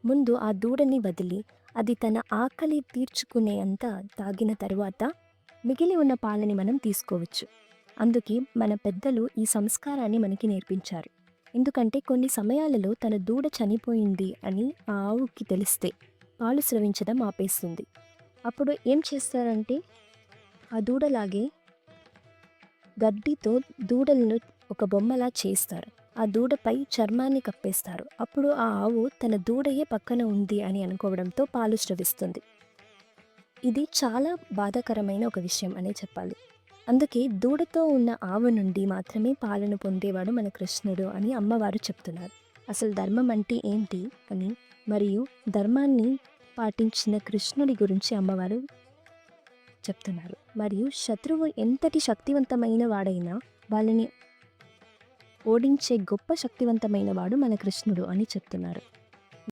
ముందు ఆ దూడని వదిలి అది తన ఆకలి తీర్చుకునేంత తాగిన తరువాత మిగిలి ఉన్న పాలని మనం తీసుకోవచ్చు. అందుకే మన పెద్దలు ఈ సంస్కారాన్ని మనకి నేర్పించారు. ఎందుకంటే కొన్ని సమయాలలో తన దూడ చనిపోయింది అని ఆ ఆవుకి తెలిస్తే పాలు స్రవించడం ఆపేస్తుంది. అప్పుడు ఏం చేస్తారంటే ఆ దూడలాగే గడ్డితో దూడలను ఒక బొమ్మలా చేస్తారు. ఆ దూడపై చర్మాన్ని కప్పేస్తారు. అప్పుడు ఆ ఆవు తన దూడయే పక్కన ఉంది అని అనుకోవడంతో పాలు స్రవిస్తుంది. ఇది చాలా బాధాకరమైన ఒక విషయం అనే చెప్పాలి. అందుకే దూడతో ఉన్న ఆవు నుండి మాత్రమే పాలను పొందేవాడు మన కృష్ణుడు అని అమ్మవారు చెప్తున్నారు. అసలు ధర్మం అంటే ఏంటి అని, మరియు ధర్మాన్ని పాటించిన కృష్ణుడి గురించి అమ్మవారు చెప్తున్నారు. మరియు శత్రువు ఎంతటి శక్తివంతమైన వాడైనా వాళ్ళని ఓడించే గొప్ప శక్తివంతమైన వాడు మన కృష్ణుడు అని చెప్తున్నారు.